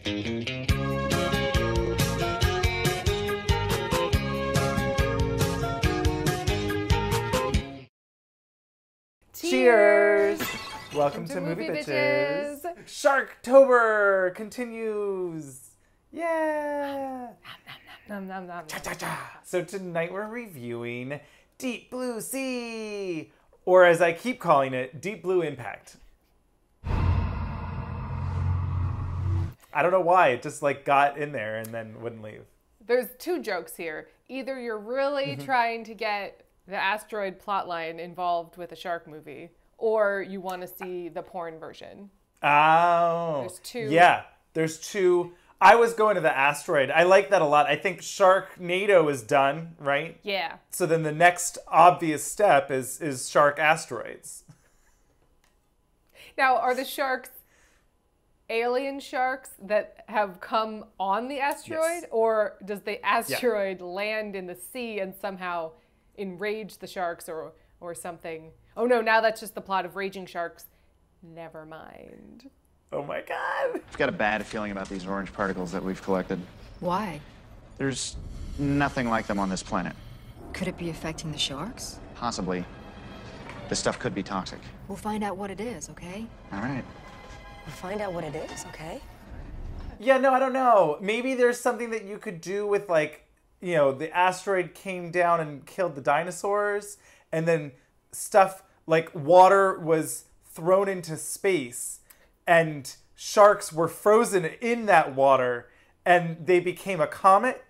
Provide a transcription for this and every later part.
Cheers! Welcome to Movie Bitches. Sharktober continues. Yeah. Nom, nom, nom, Cha, cha, cha. So tonight we're reviewing Deep Blue Sea, or as I keep calling it, Deep Blue Impact. I don't know why, it just like got in there and then wouldn't leave. There's two jokes here. Either you're really trying to get the asteroid plotline involved with a shark movie, or you want to see the porn version. Oh. There's two. Yeah, there's two. I was going to the asteroid. I like that a lot. I think Sharknado is done, right? Yeah. So then the next obvious step is shark asteroids. Now, are the sharks alien sharks that have come on the asteroid? Yes. Or does the asteroid land in the sea and somehow enrage the sharks or something? Oh no, now that's just the plot of Raging Sharks. Never mind. Oh my god. I've got a bad feeling about these orange particles that we've collected. Why? There's nothing like them on this planet. Could it be affecting the sharks? Possibly. This stuff could be toxic. We'll find out what it is, okay? All right. We'll find out what it is, okay? Yeah, no, I don't know. Maybe there's something that you could do with, like, you know, the asteroid came down and killed the dinosaurs, and then stuff like water was thrown into space, and sharks were frozen in that water, and they became a comet,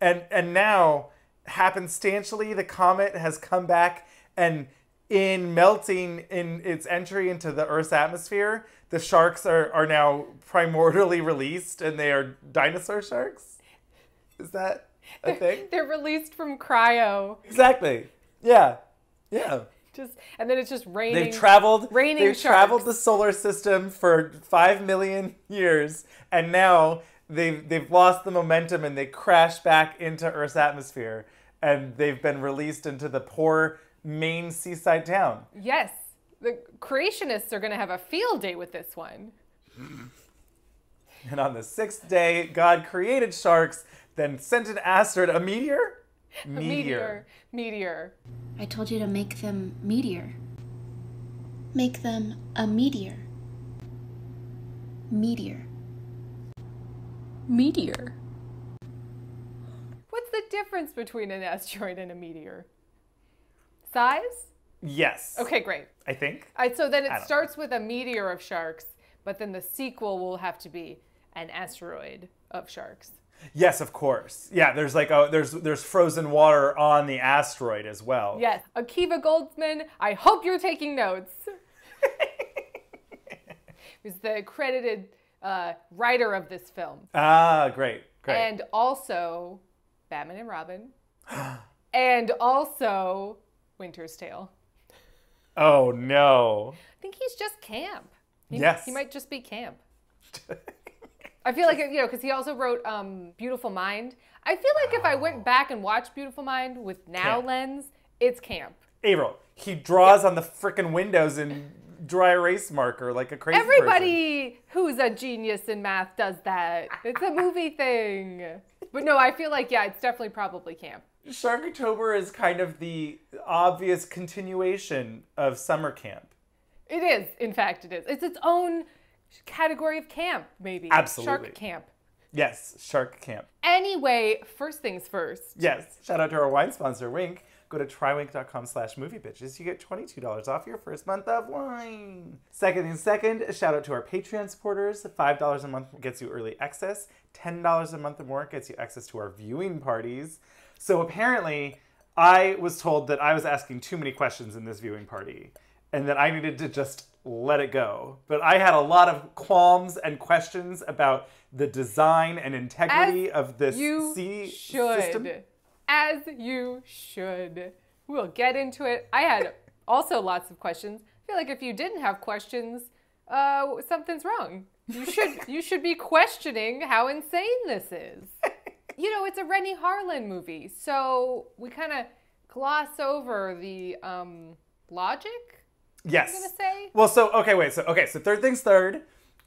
and now, happenstantially, the comet has come back, and in melting in its entry into the Earth's atmosphere, the sharks are now primordially released, and they are dinosaur sharks? Is that a thing? They're released from cryo. Exactly. Yeah. Yeah. And then it's just raining. They've traveled sharks. the solar system for 5 million years, and now they've lost the momentum and they crash back into Earth's atmosphere, and they've been released into the poor Maine seaside town. Yes. The creationists are going to have a field day with this one. And on the 6th day, God created sharks, then sent an asteroid, a meteor? Meteor. I told you to make them meteor. Make them a meteor. Meteor. Meteor. What's the difference between an asteroid and a meteor? Size? Yes. Okay, great. I think. So then it starts with a meteor of sharks, but then the sequel will have to be an asteroid of sharks. Yes, of course. Yeah, there's like there's frozen water on the asteroid as well. Yes. Akiva Goldsman, I hope you're taking notes. Who's the credited writer of this film. Ah, great. And also Batman and Robin. And also Winter's Tale. Oh, no. I think he's just camp. Yes. He might just be camp. I feel like, you know, because he also wrote Beautiful Mind. I feel like if I went back and watched Beautiful Mind with now lens, it's camp. Avaryl, he draws on the frickin' windows in dry erase marker like a crazy Everybody who's a genius in math does that. It's a movie thing. But no, I feel like, yeah, it's definitely probably camp. Sharktober is kind of the obvious continuation of summer camp. It is. In fact, it is. It's its own category of camp, maybe. Absolutely. Shark camp. Yes, shark camp. Anyway, first things first. Yes. Shout out to our wine sponsor, Wink. Go to trywink.com/moviebitches. You get $22 off your first month of wine. Second thing second, a shout out to our Patreon supporters. $5 a month gets you early access. $10 a month or more gets you access to our viewing parties. So apparently, I was told that I was asking too many questions in this viewing party, and that I needed to just let it go. But I had a lot of qualms and questions about the design and integrity of this sea system. As you should. We'll get into it. I had also lots of questions. I feel like if you didn't have questions, something's wrong. You should be questioning how insane this is. You know, it's a Rennie Harlin movie, so we kind of gloss over the logic. Yes. I'm gonna say. Well, so third things third.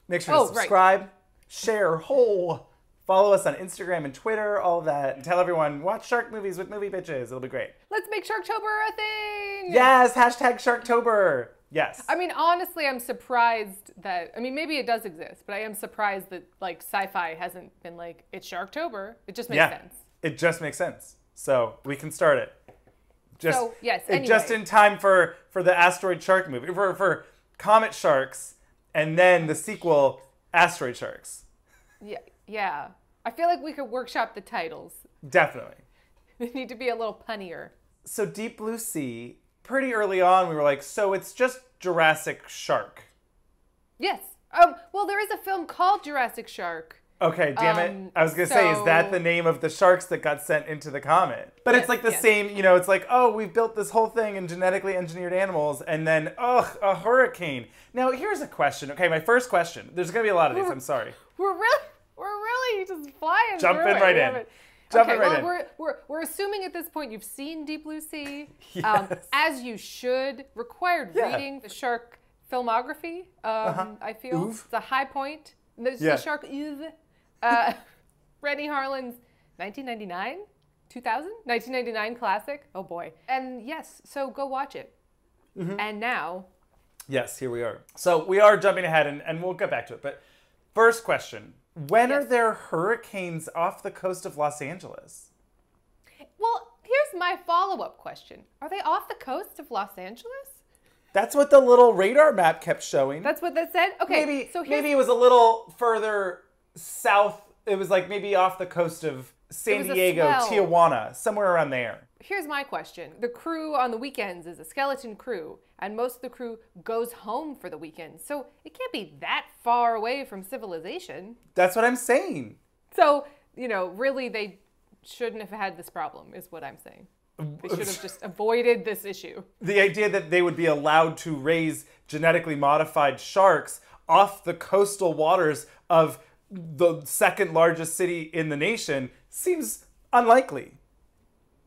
Make sure to subscribe, share, whole. Follow us on Instagram and Twitter, all of that. And tell everyone, watch shark movies with Movie Bitches. It'll be great. Let's make Sharktober a thing! Yes, hashtag Sharktober. Yes. I mean, honestly, I'm surprised that, I mean, maybe it does exist, but I am surprised that, like, sci-fi hasn't been like, it's Sharktober. It just makes sense. It just makes sense. So we can start it. So, yes, anyway. Just in time for the asteroid shark movie, for Comet Sharks, and then the sequel, Asteroid Sharks. Yeah. I feel like we could workshop the titles. Definitely. They need to be a little punnier. So Deep Blue Sea, pretty early on, we were like, so it's just Jurassic Shark. Yes. Well, there is a film called Jurassic Shark. Okay, damn it. I was going to say, is that the name of the sharks that got sent into the comet? But it's like the same, it's like, oh, we've built this whole thing in genetically engineered animals, and then, a hurricane. Now, here's a question. Okay, my first question. There's going to be a lot of these, I'm sorry. We're really just flying Jumping through it. right in. Jumping right in. We're assuming at this point you've seen Deep Blue Sea, Yes. as you should. Required reading the shark filmography. I feel it's a high point. There's the shark Yves. Rennie Harlin's 1999, 2000, 1999 classic. Oh boy. And yes, so go watch it. And now. Yes, here we are. So we are jumping ahead, and we'll get back to it. But first question. When are there hurricanes off the coast of Los Angeles? Well, here's my follow-up question. Are they off the coast of Los Angeles? That's what the little radar map kept showing. That's what that said? Okay, maybe it was a little further south. It was like maybe off the coast of San Diego, Tijuana, somewhere around there. Here's my question. The crew on the weekends is a skeleton crew, and most of the crew goes home for the weekend. So it can't be that far away from civilization. That's what I'm saying. So, really they shouldn't have had this problem, is what I'm saying. They should have just avoided this issue. The idea that they would be allowed to raise genetically modified sharks off the coastal waters of the second largest city in the nation seems unlikely.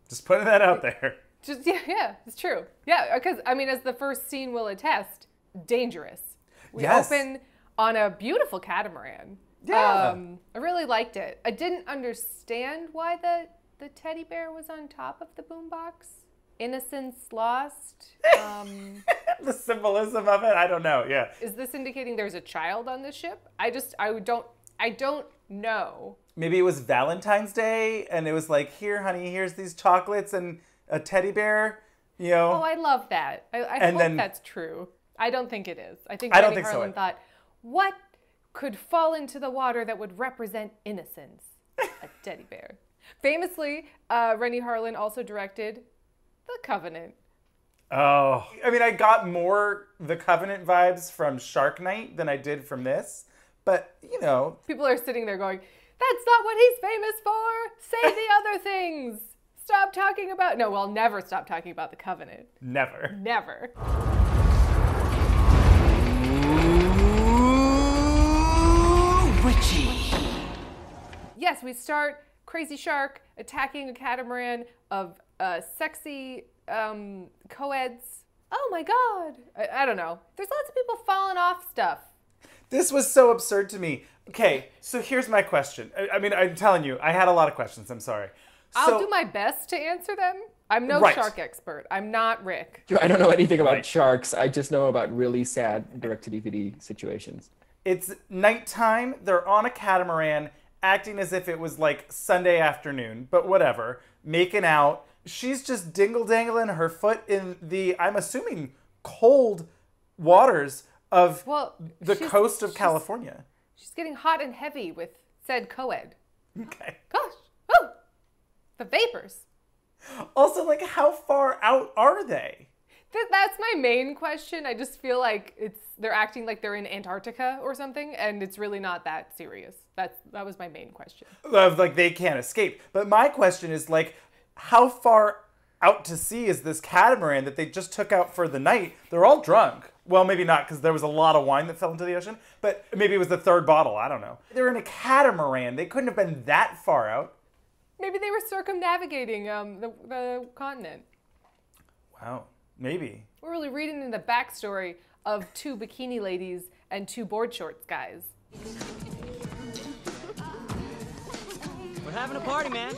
Just putting that out there. Yeah, it's true. Yeah, because, as the first scene will attest, dangerous. We open on a beautiful catamaran. Yeah. I really liked it. I didn't understand why the teddy bear was on top of the boombox. Innocence lost. The symbolism of it, I don't know, yeah. Is this indicating there's a child on this ship? I don't know. Maybe it was Valentine's Day, and it was like, here, honey, here's these chocolates and a teddy bear, Oh, I love that. I hope that's true. I don't think it is. I think Rennie Harlin thought, what could fall into the water that would represent innocence? A teddy bear. Famously, Rennie Harlin also directed The Covenant. Oh. I got more The Covenant vibes from Shark Night than I did from this. But, People are sitting there going, that's not what he's famous for. Say the other things. Stop talking about... No, we'll never stop talking about The Covenant. Never. Never. Witchy. Yes, we start Crazy Shark attacking a catamaran of sexy co-eds. Oh my god. I don't know. There's lots of people falling off stuff. This was so absurd to me. Okay, so here's my question. I'm telling you, I had a lot of questions. I'm sorry. I'll do my best to answer them. I'm no shark expert. I'm not Rick. I don't know anything about sharks. I just know about really sad direct-to-DVD situations. It's nighttime. They're on a catamaran, acting as if it was like Sunday afternoon, but whatever, making out. She's just dingle-dangling her foot in the, I'm assuming, cold waters of the coast of California. She's getting hot and heavy with said co-ed. Okay. Gosh. Oh! The vapors. Also, like, how far out are they? That's my main question. I just feel like they're acting like they're in Antarctica or something, and it's really not that serious. That was my main question. Like, they can't escape. But my question is, like, how far out to sea is this catamaran that they just took out for the night? They're all drunk. Well, maybe not, because there was a lot of wine that fell into the ocean. But maybe it was the third bottle. I don't know. They're in a catamaran. They couldn't have been that far out. Maybe they were circumnavigating the continent. Wow. Maybe. We're really reading in the backstory of two bikini ladies and two board shorts guys. having a party, man.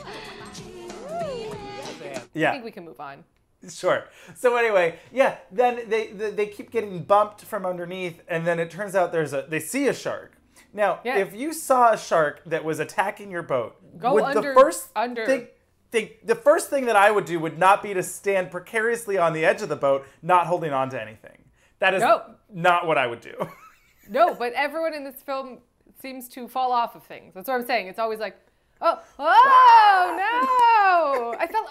Yeah. I think we can move on. Sure. So anyway, yeah, then they keep getting bumped from underneath, and then it turns out they see a shark. Now, if you saw a shark that was attacking your boat, the first thing that I would do would not be to stand precariously on the edge of the boat, not holding on to anything. That is not what I would do. No, but everyone in this film seems to fall off of things. That's what I'm saying. It's always like, oh no! I fell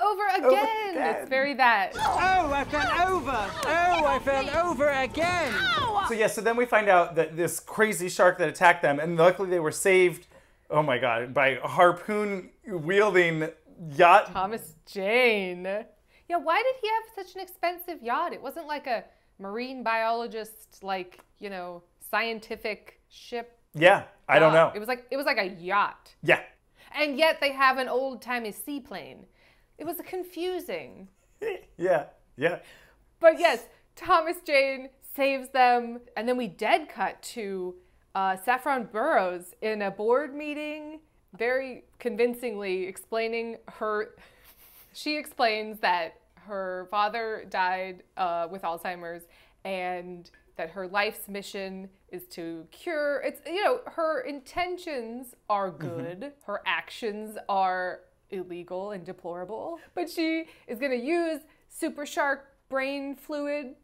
over again. It's very that. Oh, I fell over. Oh, I fell over again. So then we find out that this crazy shark that attacked them, and luckily they were saved, oh my God, by harpoon-wielding yacht. Thomas Jane. Yeah, why did he have such an expensive yacht? It wasn't like a marine biologist, scientific ship. Yeah, I don't know. It was like a yacht. Yeah. And yet they have an old-timey seaplane. It was confusing. Yeah. But yes, Thomas Jane saves them, and then we dead cut to Saffron Burrows in a board meeting, very convincingly explaining her. She explains that her father died with Alzheimer's, and that her life's mission is to cure. It's, her intentions are good. Her actions are illegal and deplorable. But she is going to use super shark brain fluid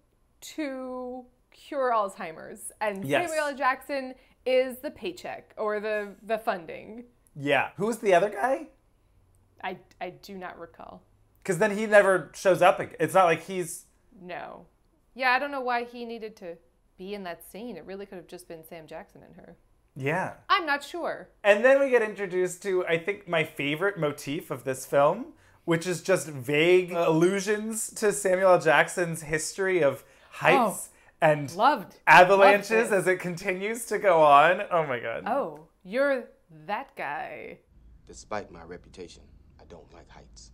to cure Alzheimer's. And Samuel L. Jackson is the paycheck or the funding. Yeah. Who's the other guy? I do not recall. Because then he never shows up again. It's not like he's... No. Yeah, I don't know why he needed to be in that scene. It really could have just been Sam Jackson and her. Yeah. I'm not sure. And then we get introduced to, I think, my favorite motif of this film, which is just vague allusions to Samuel L. Jackson's history of heights and avalanches as it continues to go on. Oh my God. Oh, you're that guy. Despite my reputation, I don't like heights.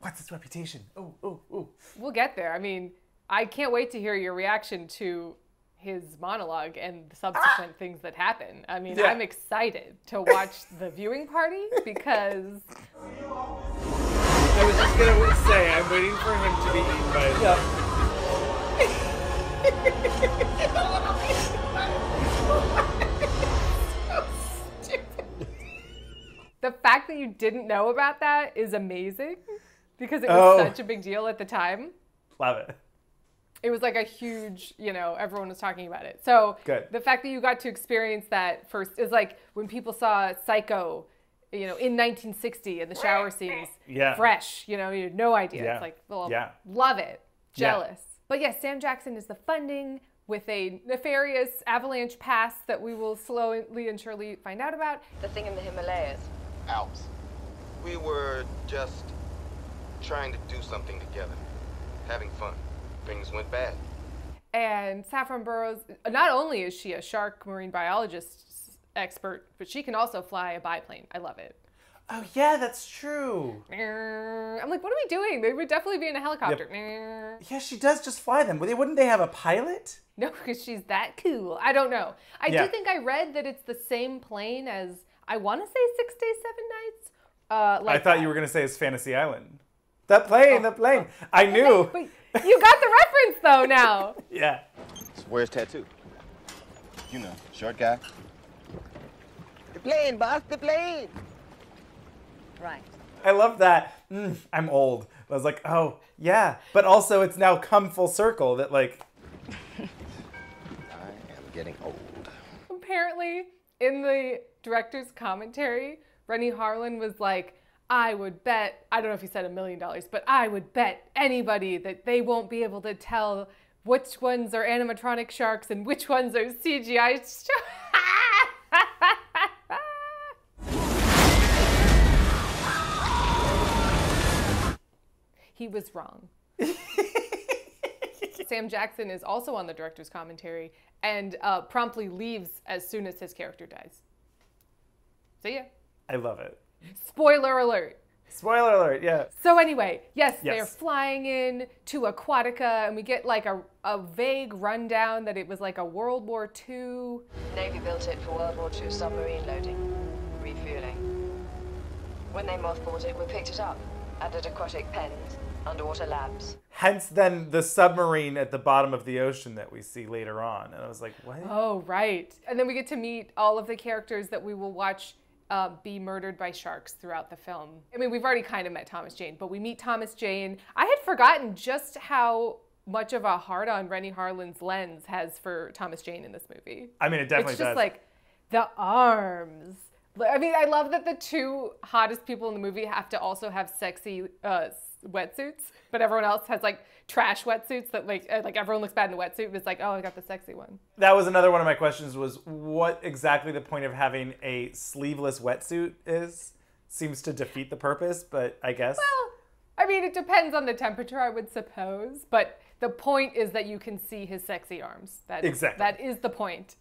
What's his reputation? Oh. We'll get there. I mean, I can't wait to hear your reaction to his monologue and the subsequent things that happen. I mean, I'm excited to watch the viewing party because... I was just going to say, I'm waiting for him to be eaten by a duck. So stupid. The fact that you didn't know about that is amazing because it was such a big deal at the time. Love it. It was like a huge, everyone was talking about it. So the fact that you got to experience that first is like when people saw Psycho, in 1960 and the shower scenes, fresh, you had no idea. Yeah. It's like, love it, jealous. Yeah. But yes, Sam Jackson is the funding with a nefarious avalanche past that we will slowly and surely find out about. The thing in the Himalayas. Alps. We were just trying to do something together, having fun. Things went bad. And Saffron Burrows, not only is she a shark marine biologist expert, but she can also fly a biplane. I love it. Oh yeah, that's true. I'm like, what are we doing? They would definitely be in a helicopter. Yep. Yeah, she does just fly them. Wouldn't they have a pilot? No, because she's that cool. I don't know. I do think I read that it's the same plane as, I want to say 6 Days, 7 Nights. I thought you were going to say it's Fantasy Island. The plane. I knew. Wait, you got the reference though now. Yeah. So where's Tattoo? Short guy. The plane, boss, the plane. Right. I love that. I'm old. I was like, oh, yeah. But also it's now come full circle that like... I am getting old. Apparently, in the director's commentary, Rennie Harlan was like, I would bet, I don't know if he said $1 million, but I would bet anybody that they won't be able to tell which ones are animatronic sharks and which ones are CGI sharks. He was wrong. Sam Jackson is also on the director's commentary and promptly leaves as soon as his character dies. See ya. I love it. Spoiler alert. Spoiler alert, yeah. So anyway, yes, Yes. they're flying in to Aquatica, and we get like a vague rundown that it was like a World War II. Navy built it for World War II submarine loading, refueling. When they mothballed it, we picked it up, added aquatic pens, underwater labs. Hence then the submarine at the bottom of the ocean that we see later on. And I was like, what? Oh, right. And then we get to meet all of the characters that we will watch be murdered by sharks throughout the film. I mean, we've already kind of met Thomas Jane, but we meet Thomas Jane. I had forgotten just how much of a hard-on Rennie Harlin's lens has for Thomas Jane in this movie. I mean, it definitely It's just does. like the arms. I mean, I love that the two hottest people in the movie have to also have sexy wetsuits, but everyone else has like trash wetsuits that like everyone looks bad in a wetsuit, but it's like, oh, I got the sexy one. That was another one of my questions was what exactly the point of having a sleeveless wetsuit is. Seems to defeat the purpose, but I guess. Well, I mean, it depends on the temperature, I would suppose, but the point is that you can see his sexy arms. Exactly. That is the point.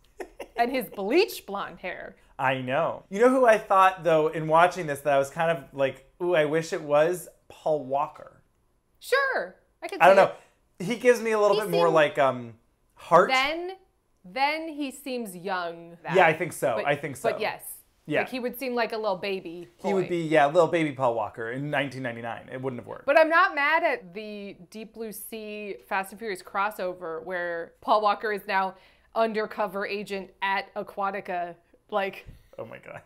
And his bleach blonde hair. I know. You know who I thought, though, in watching this, that I was kind of like, ooh, I wish it was Paul Walker. Sure. I could see I don't know. it. He gives me a little He bit more seemed- like heart. Then he seems young. Yeah, I think so. But, I think so. But yes. Yeah. Like he would seem like a little baby boy. He would be, yeah, little baby Paul Walker in 1999. It wouldn't have worked. But I'm not mad at the Deep Blue Sea Fast and Furious crossover where Paul Walker is now undercover agent at Aquatica, like Oh my God.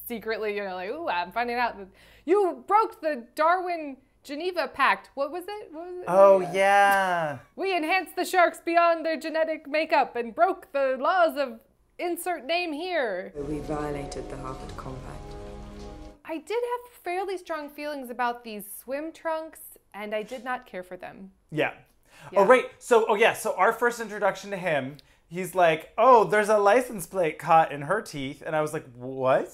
secretly, you know, like, ooh, I'm finding out that you broke the Darwin-Geneva Pact. What was it? Oh, yeah. We enhanced the sharks beyond their genetic makeup and broke the laws of insert name here. We violated the Harvard Compact. I did have fairly strong feelings about these swim trunks, and I did not care for them. Yeah. Yeah. Oh, right. So our first introduction to him, he's like, oh, there's a license plate caught in her teeth. And I was like, what?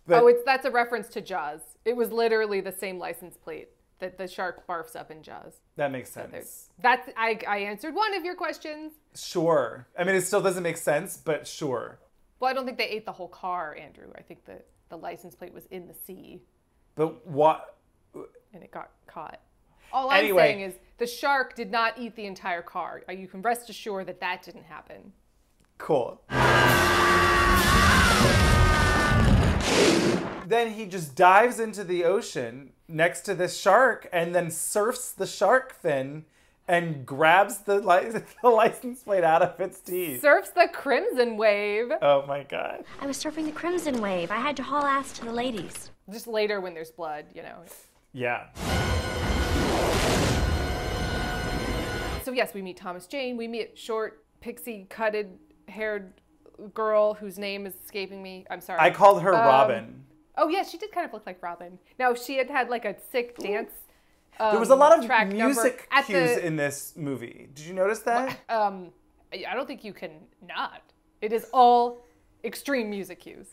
But, That's a reference to Jaws. It was literally the same license plate that the shark barfs up in Jaws. That makes sense. I answered one of your questions. Sure. I mean, it still doesn't make sense, but sure. Well, I don't think they ate the whole car, Andrew. I think that the license plate was in the sea. But what? And it got caught. All I'm saying is the shark did not eat the entire car. You can rest assured that that didn't happen. Cool. Then he just dives into the ocean next to this shark and then surfs the shark fin and grabs the license plate out of its teeth. Surfs the crimson wave. Oh my God. I was surfing the crimson wave. I had to haul ass to the ladies. Just later when there's blood, you know. Yeah. So yes, we meet Thomas Jane. We meet short, pixie-cutted, haired girl whose name is escaping me. I'm sorry. I called her Robin. Oh yeah, she did kind of look like Robin. Now she had like a sick dance. There was a lot of track music number cues in this movie. Did you notice that? I don't think you can not. It is all extreme music cues.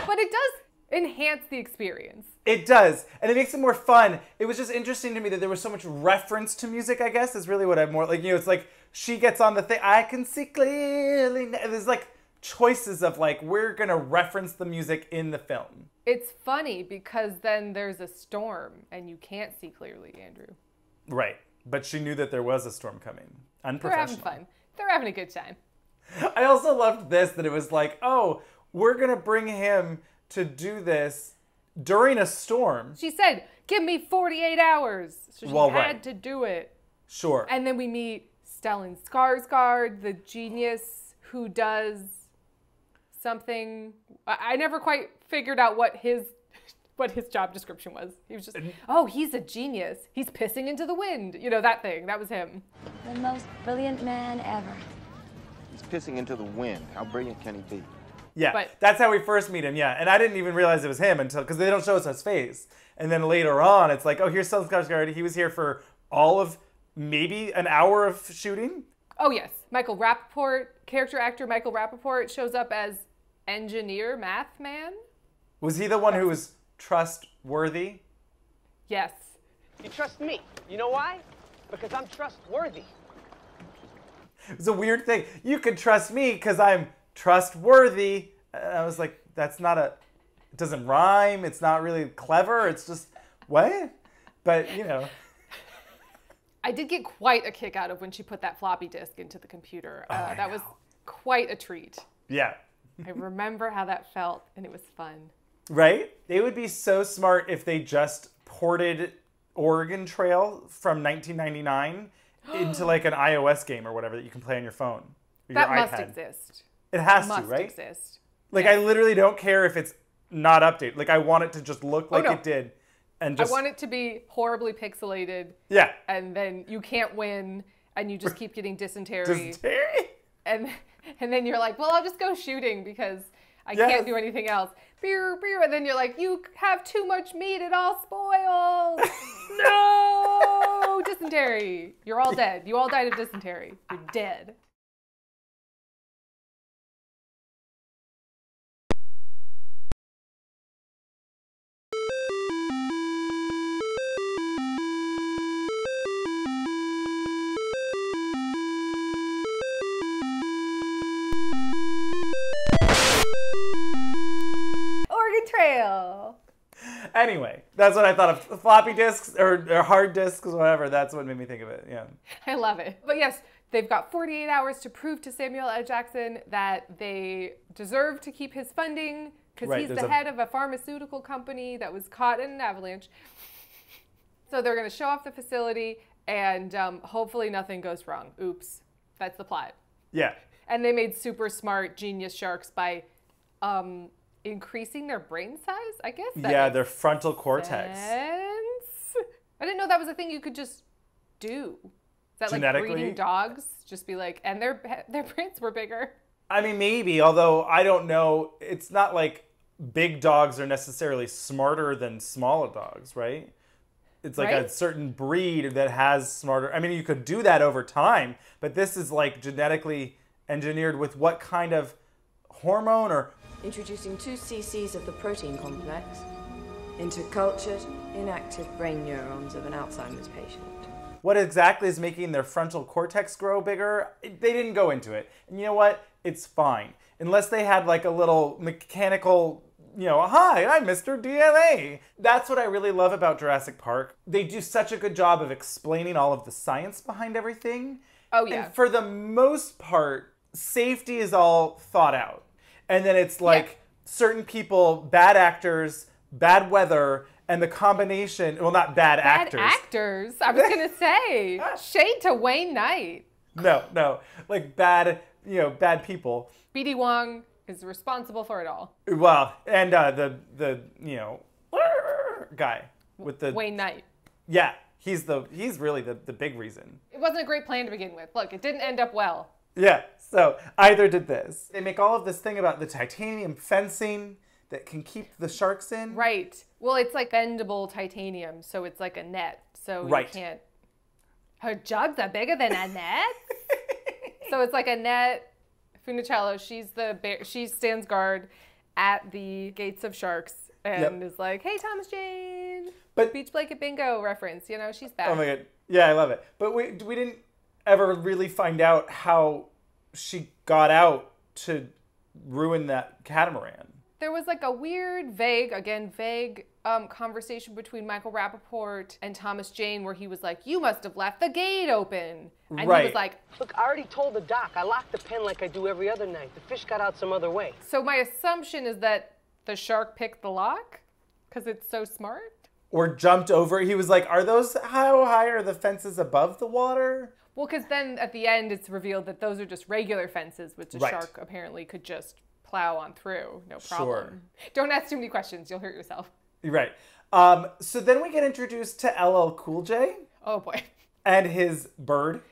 But it does enhance the experience. It does, and it makes it more fun. It was just interesting to me that there was so much reference to music, I guess, is really what I'm more like, you know, it's like she gets on the thing, I can see clearly. There's like choices of like, we're gonna reference the music in the film. It's funny because then there's a storm and you can't see clearly, Andrew. Right, but she knew that there was a storm coming. They're Unprofessional. having fun. They're having a good time. I also loved this, that it was like, oh, we're gonna bring him to do this during a storm. She said, give me 48 hours. So she had to do it. Sure. And then we meet Stellan Skarsgard, the genius who does something. I never quite figured out what his job description was. He was just, oh, he's a genius. He's pissing into the wind. You know, that thing. That was him. The most brilliant man ever. He's pissing into the wind. How brilliant can he be? Yeah, that's how we first meet him, yeah. And I didn't even realize it was him until, because they don't show us his face. And then later on, it's like, oh, here's Stellan Skarsgård. He was here for all of maybe an hour of shooting. Oh, yes. Michael Rappaport, character actor Michael Rappaport, shows up as engineer, math man. Was he the one who was trustworthy? Yes. You trust me. You know why? Because I'm trustworthy. It was a weird thing. You could trust me because I'm trustworthy. I was like, that's not it doesn't rhyme. It's not really clever. It's just, what? But, you know. I did get quite a kick out of when she put that floppy disk into the computer. That was quite a treat. Yeah. I remember how that felt, and it was fun. Right? They would be so smart if they just ported Oregon Trail from 1999 into like an iOS game or whatever that you can play on your phone. Or That your must iPad. exist. It has to, Must right? exist. Like, I literally don't care if it's not updated. Like, I want it to just look like it did. And just, I want it to be horribly pixelated. Yeah. And then you can't win, and you just keep getting dysentery. Dysentery? And then you're like, well, I'll just go shooting because I can't do anything else. Beer, beer. And then you're like, you have too much meat. It all spoils. No! Dysentery. You're all dead. You all died of dysentery. You're dead. Trail. Anyway, that's what I thought of. Floppy disks or hard disks, whatever. That's what made me think of it. Yeah. I love it. But yes, they've got 48 hours to prove to Samuel L. Jackson that they deserve to keep his funding because he's the head of a pharmaceutical company that was caught in an avalanche. So they're going to show off the facility and hopefully nothing goes wrong. Oops. That's the plot. Yeah. And they made super smart genius sharks by increasing their brain size, I guess. Yeah, their frontal cortex. I didn't know that was a thing you could just do. Is that genetically? Like breeding dogs? Just be like, and their brains were bigger. I mean, maybe, although I don't know. It's not like big dogs are necessarily smarter than smaller dogs, right? It's like a certain breed that has smarter. I mean, you could do that over time, but this is like genetically engineered with what kind of hormone or... Introducing 2 cc's of the protein complex into cultured, inactive brain neurons of an Alzheimer's patient. What exactly is making their frontal cortex grow bigger? They didn't go into it. And you know what? It's fine. Unless they had like a little mechanical, you know, hi, I'm Mr. DNA. That's what I really love about Jurassic Park. They do such a good job of explaining all of the science behind everything. Oh, yeah. And for the most part, safety is all thought out. And then it's like certain people, bad actors, bad weather, and the combination, well, not bad actors. Bad actors? I was going to say, shade to Wayne Knight. No, like bad, you know, bad people. B.D. Wong is responsible for it all. Well, and the you know, guy with the... Wayne Knight. Yeah, he's really the big reason. It wasn't a great plan to begin with. Look, it didn't end up well. Yeah, so either did this. They make all of this thing about the titanium fencing that can keep the sharks in. Right. Well, it's like bendable titanium, so it's like a net. So you can't... Her jugs are bigger than a net? So it's like a net. Funicello, she stands guard at the gates of sharks and is like, hey, Thomas Jane. But Beach Blanket Bingo reference, you know, she's back. Oh my God. Yeah, I love it. But we didn't ever really find out how she got out to ruin that catamaran. There was like a weird, vague conversation between Michael Rappaport and Thomas Jane where he was like, you must have left the gate open. And he was like, look, I already told the doc. I locked the pen like I do every other night. The fish got out some other way. So my assumption is that the shark picked the lock because it's so smart? Or jumped over. He was like, how high are the fences above the water? Well, because then at the end it's revealed that those are just regular fences, which a shark apparently could just plow on through, no problem. Sure. Don't ask too many questions, you'll hurt yourself. Right. So then we get introduced to LL Cool J. Oh boy. And his bird.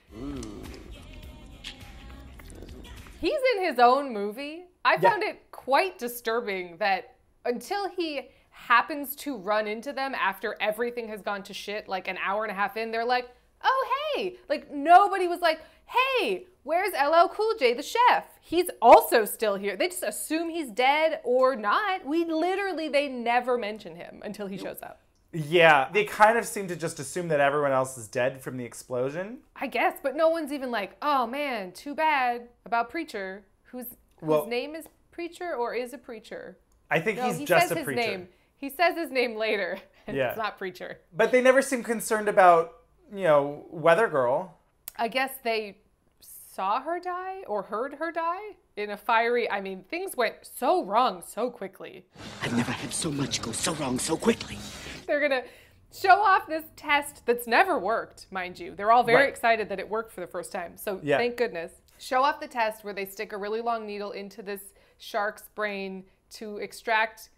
He's in his own movie. I found it quite disturbing that until he happens to run into them after everything has gone to shit, like an hour and a half in, they're like, oh, hey. Like, nobody was like, hey, where's LL Cool J, the chef? He's also still here. They just assume he's dead or not. They never mention him until he shows up. Yeah, they kind of seem to just assume that everyone else is dead from the explosion. I guess, but no one's even like, oh man, too bad about Preacher, who's whose name is Preacher or is a preacher. I think No, he's he just says a his preacher. name. He says his name later. And Yeah. It's not Preacher. But they never seem concerned about, Weather Girl. I guess they saw her die or heard her die in a fiery... I mean, things went so wrong so quickly. I've never had so much go so wrong so quickly. They're going to show off this test that's never worked, mind you. They're all very Right. excited that it worked for the first time. So Yeah. thank goodness. Show off the test where they stick a really long needle into this shark's brain to extract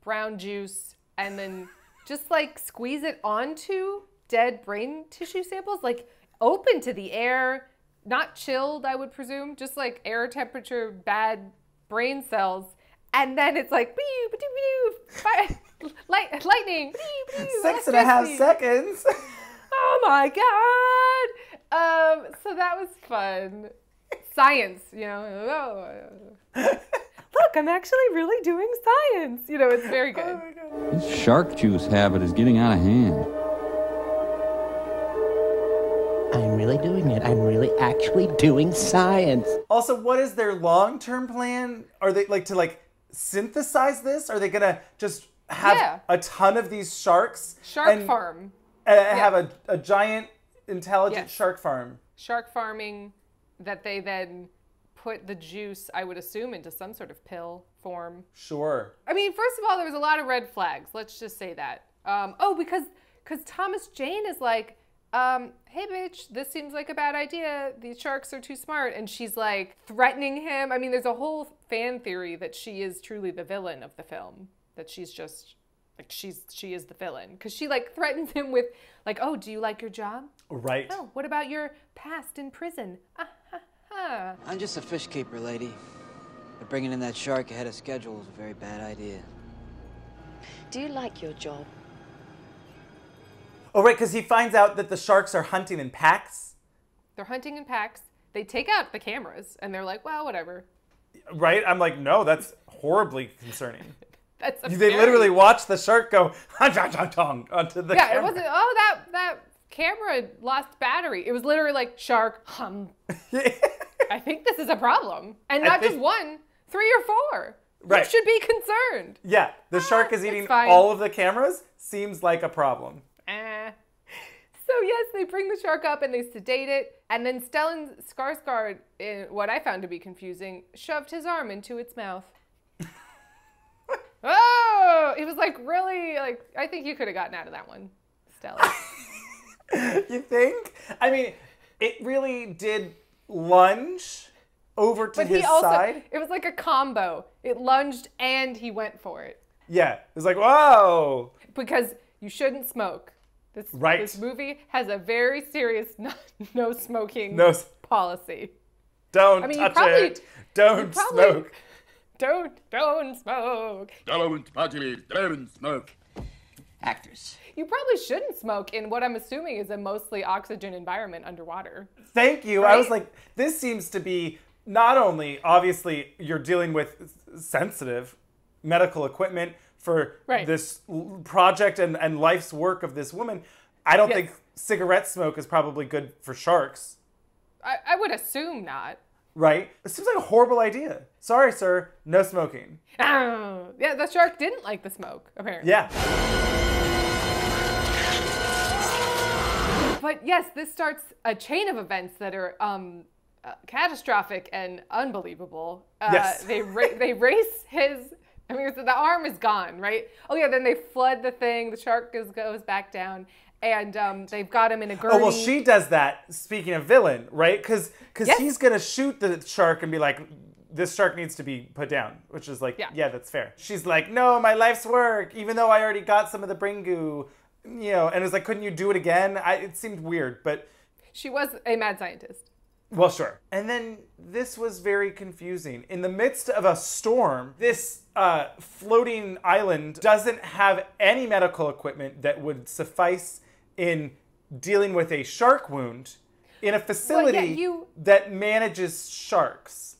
brown juice and then just like squeeze it onto dead brain tissue samples, like open to the air, not chilled, I would presume, just like air temperature, bad brain cells. And then it's like, lightning, 6.5 seconds. Oh my God. So that was fun. Science, Look, I'm actually really doing science. It's very good. This shark juice habit is getting out of hand. I'm really doing it. I'm really actually doing science. Also, what is their long-term plan? Are they to synthesize this? Are they gonna just have a ton of these sharks? Shark farm. Have a giant, intelligent shark farm. Shark farming that they then put the juice, I would assume, into some sort of pill form. Sure. I mean, first of all, there was a lot of red flags. Let's just say that. Because Thomas Jane is like, hey, bitch, this seems like a bad idea. These sharks are too smart. And she's like threatening him. I mean, there's a whole fan theory that she is truly the villain of the film. That she's just, she is the villain. Because she threatens him with oh, do you like your job? Right. Oh, what about your past in prison? I'm just a fish keeper, lady. But bringing in that shark ahead of schedule was a very bad idea. Do you like your job? Oh, right, because he finds out that the sharks are hunting in packs. They're hunting in packs. They take out the cameras, and they're like, well, whatever. Right? I'm like, no, that's horribly concerning. They literally watch the shark go onto the camera. It wasn't, that camera lost battery. It was literally like, shark, I think this is a problem. And not just one, 3 or 4. Right. You should be concerned. Yeah, the shark is eating fine. all of the cameras. Seems like a problem. So yes, they bring the shark up and they sedate it. And then Stellan Skarsgård, in what I found to be confusing, shoved his arm into its mouth. Oh, it was really I think you could have gotten out of that one, Stellan. You think? I mean, it really did lunge over to his side. It was like a combo. It lunged and he went for it. Yeah, it was like, whoa. Because you shouldn't smoke. This movie has a very serious no smoking policy. Don't touch it. Don't smoke. Don't smoke. Don't smoke. Actors. You probably shouldn't smoke in what I'm assuming is a mostly oxygen environment underwater. Thank you. Right? I was like, this seems to be not only, obviously, you're dealing with sensitive medical equipment for this project and life's work of this woman. I don't think cigarette smoke is probably good for sharks. I would assume not. Right? It seems like a horrible idea. Sorry, sir. No smoking. Oh, yeah, the shark didn't like the smoke, apparently. Yeah. But yes, this starts a chain of events that are catastrophic and unbelievable. Yes. They race his... I mean, the arm is gone, right? Oh, yeah, then they flood the thing. The shark goes back down. And they've got him in a gurney. Oh, well, she does that, speaking of villain, right? Because he's going to shoot the shark and be like, this shark needs to be put down. Which is like, yeah, that's fair. She's like, no, my life's work, even though I already got some of the brain goo. And it's like, couldn't you do it again? It seemed weird, but... She was a mad scientist. Well, sure. And then this was very confusing. In the midst of a storm, this floating island doesn't have any medical equipment that would suffice in dealing with a shark wound in a facility that manages sharks.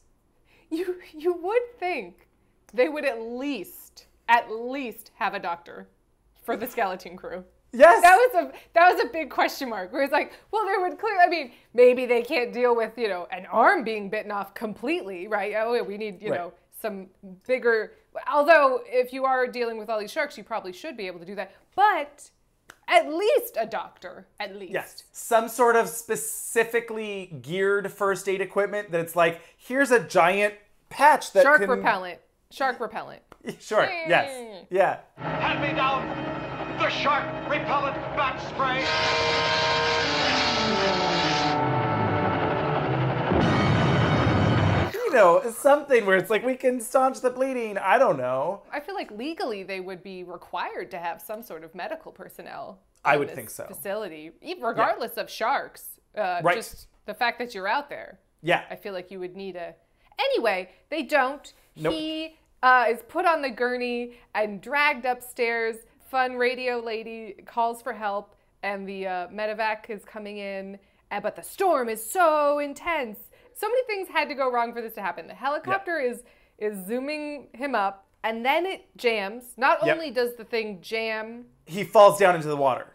You would think they would at least have a doctor for the skeleton crew. Yes. That was a big question mark. Where it's like, well, there would clearly. I mean, maybe they can't deal with an arm being bitten off completely, right? Oh, we need some bigger. Although if you are dealing with all these sharks, you probably should be able to do that. But at least a doctor, at least. Yes. Some sort of specifically geared first aid equipment that it's like, here's a giant patch that Shark can... repellent. Shark repellent. Sure, yes. Yeah. Hand me down the shark repellent bat spray. Something where it's like, we can staunch the bleeding. I don't know. I feel like legally they would be required to have some sort of medical personnel. I would think so. Facility, regardless of sharks. Right. Just the fact that you're out there. Yeah. I feel like you would need a... Anyway, they don't. Nope. He is put on the gurney and dragged upstairs. Fun radio lady calls for help, and the medevac is coming in. But the storm is so intense. So many things had to go wrong for this to happen. The helicopter is zooming him up, and then it jams. Not only does the thing jam... He falls down into the water.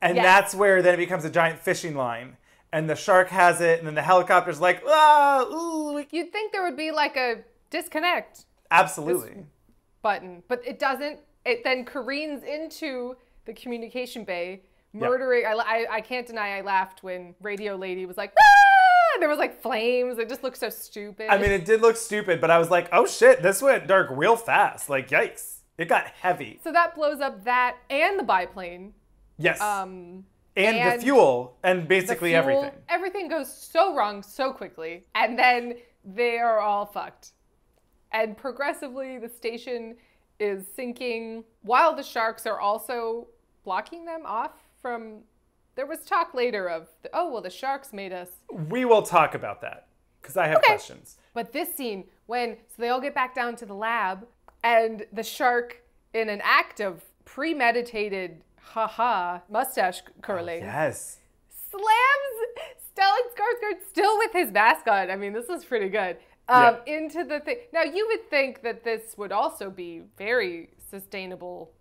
And that's where then it becomes a giant fishing line. And the shark has it, and then the helicopter's like, ah, ooh. You'd think there would be like a disconnect. Absolutely. Button. But it doesn't. It then careens into the communication bay, murdering... I can't deny I laughed when radio lady was like, ah! There was like flames. It just looked so stupid. I mean, it did look stupid, but I was like, oh shit, this went dark real fast. Like, yikes. It got heavy. So that blows up that and the biplane. Yes. And the fuel and basically everything. Everything goes so wrong so quickly. And then they are all fucked. And progressively, the station is sinking while the sharks are also blocking them off from... There was talk later of, the sharks made us. We will talk about that, because I have questions. But this scene, so they all get back down to the lab, and the shark, in an act of premeditated, mustache curling. Yes. Slams Stellan Skarsgård, still with his mask on. I mean, this is pretty good. Into the thing. Now, you would think that this would also be very sustainable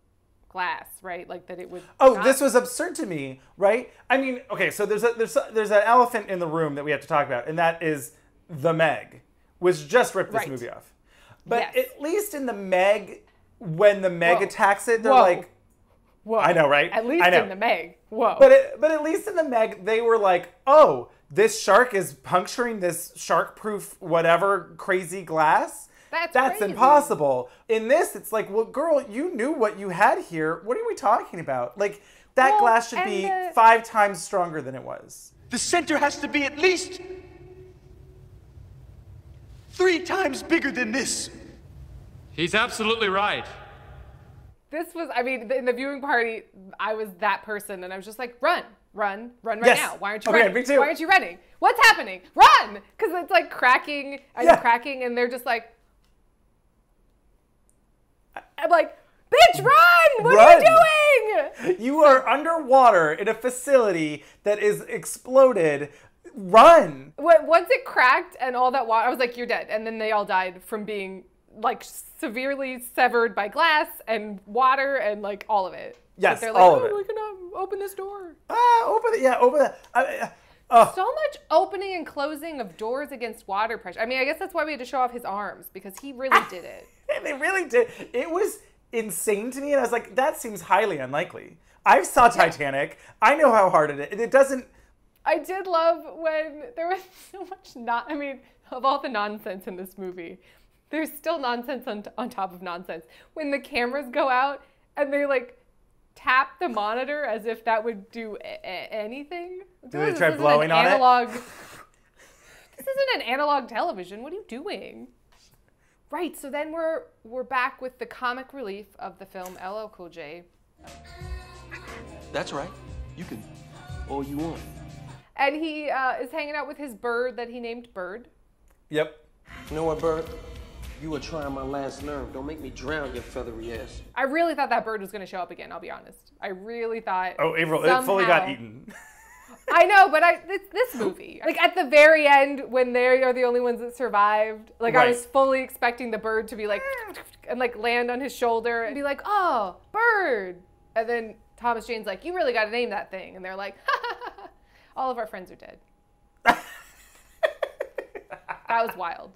glass, right? Like that it would... This was absurd to me, right? I mean, okay, so there's an elephant in the room that we have to talk about, and that is the Meg, which just ripped this movie off. But at least in the Meg, when the Meg attacks it, they're like... Whoa. I know, right? At least in the Meg. Whoa. But at least in the Meg, they were like, oh, this shark is puncturing this shark-proof whatever crazy glass? That's crazy. Impossible. In this, it's like, well, girl, you knew what you had here. What are we talking about? Like, that glass should be 5 times stronger than it was. The center has to be at least 3 times bigger than this. He's absolutely right. This was, I mean, in the viewing party, I was that person, and I was just like, run right now. Why aren't you running? Me too. Why aren't you running? What's happening? Run! Because it's like cracking and they're just like, I'm like, bitch, run! What are you doing? You are underwater in a facility that is exploded. Run! Once it cracked and all that water, I was like, you're dead. And then they all died from being like severely severed by glass and water and like all of it. Yes, they're like, all of it. We're gonna open this door. Open it. Yeah, open it. So much opening and closing of doors against water pressure. I mean, I guess that's why we had to show off his arms, because he really did it. They really did. It was insane to me, and I was like, that seems highly unlikely. I saw Titanic. I know how hard it is. It doesn't... I did love when there was so much of all the nonsense in this movie, there's still nonsense on top of nonsense. When the cameras go out and they like tap the monitor as if that would do anything. Do they try blowing on it? This isn't an analog television. What are you doing? Right, so then we're back with the comic relief of the film LL Cool J. That's right. You can all you want. And he is hanging out with his bird that he named Bird. Yep. You know what, Bird? You were trying my last nerve. Don't make me drown your feathery ass. I really thought that bird was going to show up again, I'll be honest. I really thought... Oh, Avaryl, it fully got eaten. I know, but it's this movie. Like, at the very end, when they are the only ones that survived, like, I was fully expecting the bird to be like, and like land on his shoulder and be like, oh, bird. And then Thomas Jane's like, you really got to name that thing. And they're like, ha, ha, ha, ha. All of our friends are dead. That was wild.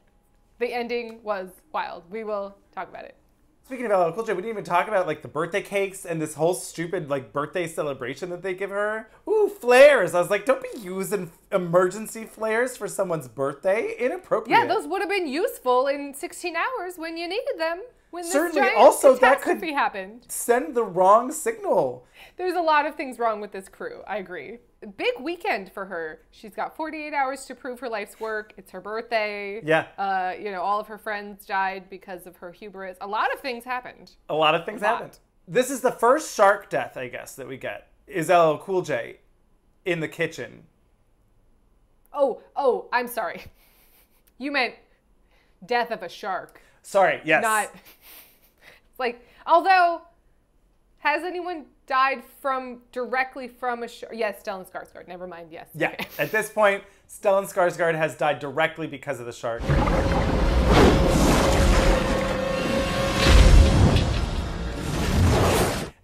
The ending was wild. We will talk about it. Speaking of LL Cool J, we didn't even talk about like the birthday cakes and this whole stupid like birthday celebration that they give her. Ooh, flares. I was like, don't be using emergency flares for someone's birthday. Inappropriate. Yeah, those would have been useful in 16 hours when you needed them. When Certainly, this giant also that catastrophe could happened. Send the wrong signal. There's a lot of things wrong with this crew. I agree. Big weekend for her. She's got 48 hours to prove her life's work. It's her birthday. Yeah. You know, all of her friends died because of her hubris. A lot of things happened. A lot of things happened. This is the first shark death, I guess, that we get. Is LL Cool J in the kitchen. Oh, I'm sorry. You meant death of a shark. Sorry, yes. Not, it's like, although, has anyone died directly from a shark? Yes, Stellan Skarsgård. Never mind, yes. Yeah, Okay. At this point, Stellan Skarsgard has died directly because of the shark.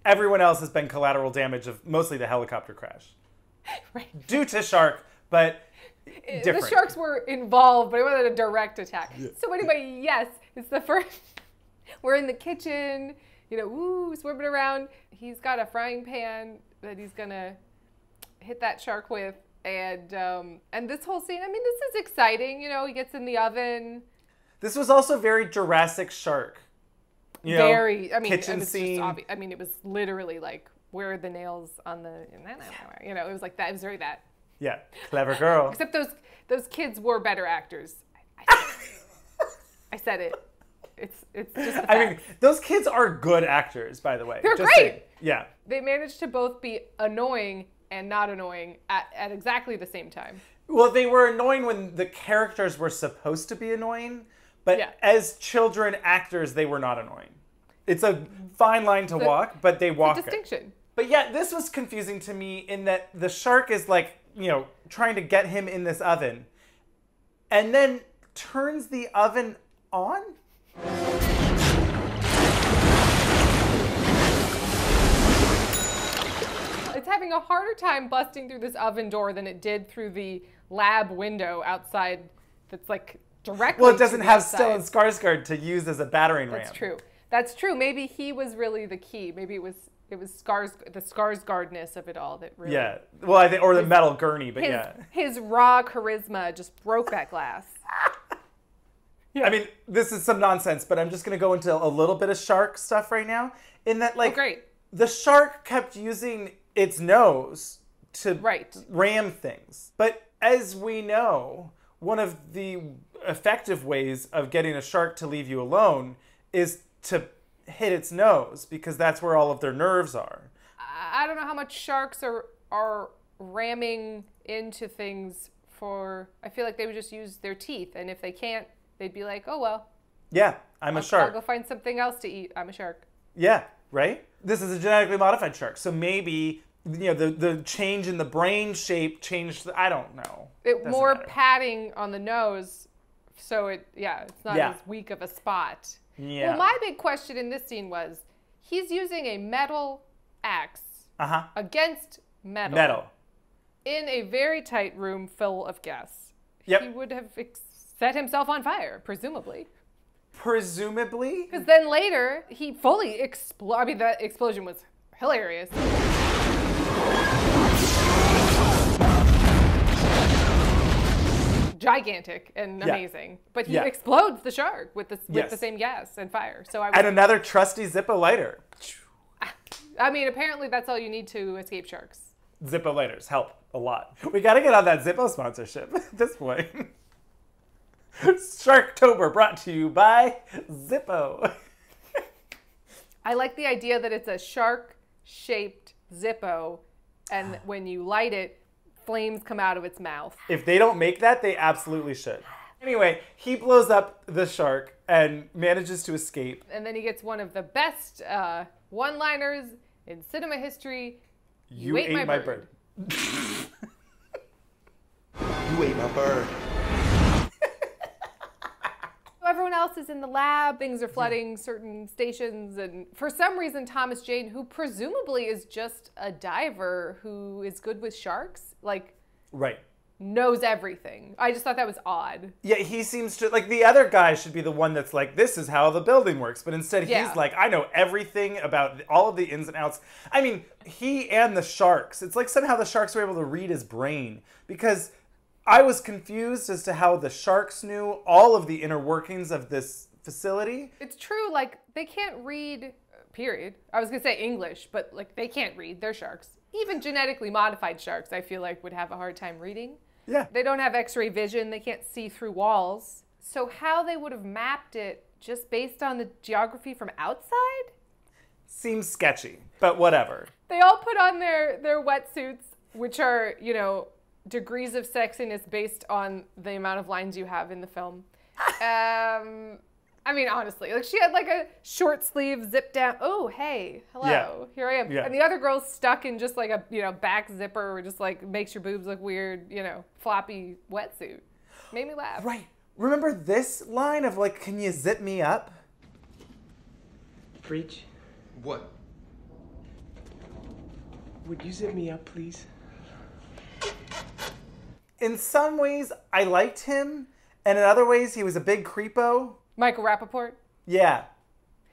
Everyone else has been collateral damage of mostly the helicopter crash. Right. Due to shark, but different. The sharks were involved, but it wasn't a direct attack. Yeah. So anyway, yes, it's the first. We're in the kitchen, you know, woo, swimming around. He's got a frying pan that he's gonna hit that shark with, and this whole scene. I mean, this is exciting. You know, he gets in the oven. This was also very Jurassic Shark. You know, very. I mean, kitchen it was scene. just obvious. I mean, it was literally like, where are the nails on the? You know, it was like that. It was very that. Yeah, clever girl. Except those kids were better actors. I said it. It's just the fact. I mean, those kids are good actors, by the way. They're Just great. saying. Yeah. They managed to both be annoying and not annoying at exactly the same time. Well, they were annoying when the characters were supposed to be annoying, but as children actors, they were not annoying. It's a fine line to walk, but they walk it. Distinction. But yeah, this was confusing to me in that the shark is like, you know, trying to get him in this oven and then turns the oven on? It's having a harder time busting through this oven door than it did through the lab window outside that's like directly Well, it doesn't to the have outside. Stellan Skarsgard to use as a battering ram. That's true. That's true. Maybe he was really the key. Maybe it was the Skarsgårdness of it all that really. Yeah. Well, I think, or the metal gurney, but yeah. His raw charisma just broke that glass. I mean, this is some nonsense, but I'm just going to go into a little bit of shark stuff right now. In that, like, the shark kept using its nose to ram things. But as we know, one of the effective ways of getting a shark to leave you alone is to hit its nose, because that's where all of their nerves are. I don't know how much sharks are ramming into things for. I feel like they would just use their teeth, and if they can't, they'd be like, oh well. Yeah, I'm a shark. I'll go find something else to eat. I'm a shark. Yeah, right? This is a genetically modified shark, so maybe, you know, the change in the brain shape changed. I don't know. More padding on the nose, so it's not as weak of a spot. Yeah. Well, my big question in this scene was, he's using a metal axe against metal. In a very tight room full of guests. Yep. He would have set himself on fire, presumably. Presumably? Because then later, he fully exploded. I mean, that explosion was hilarious. Gigantic and amazing. But he explodes the shark with the same gas and fire. So and another trusty Zippo lighter. I mean, apparently that's all you need to escape sharks. Zippo lighters help a lot. We got to get on that Zippo sponsorship at this point. Sharktober brought to you by Zippo. I like the idea that it's a shark-shaped Zippo, and when you light it, flames come out of its mouth. If they don't make that, they absolutely should. Anyway, he blows up the shark and manages to escape. And then he gets one of the best one-liners in cinema history. You ate my bird. You ate my bird. Everyone else is in the lab. Things are flooding certain stations. And for some reason, Thomas Jane, who presumably is just a diver who is good with sharks, like, right, knows everything. I just thought that was odd. Yeah, he seems to, like, the other guy should be the one that's like, this is how the building works. But instead, he's like, I know everything about all of the ins and outs. I mean, he and the sharks. It's like somehow the sharks were able to read his brain. Because I was confused as to how the sharks knew all of the inner workings of this facility. It's true, like, they can't read, period. I was gonna say English, but, like, they can't read. They're sharks. Even genetically modified sharks, I feel like, would have a hard time reading. Yeah. They don't have x-ray vision. They can't see through walls. So how they would have mapped it just based on the geography from outside? Seems sketchy, but whatever. They all put on their wetsuits, which are, you know, degrees of sexiness based on the amount of lines you have in the film. I mean, honestly, like she had like a short sleeve zip down. Oh, hey, hello, here I am. Yeah. And the other girl's stuck in just like a, you know, back zipper, just like makes your boobs look weird, you know, floppy wetsuit. Made me laugh. Right. Remember this line of like, can you zip me up? Preach. What? Would you zip me up, please? In some ways, I liked him, and in other ways, he was a big creepo. Michael Rappaport? Yeah.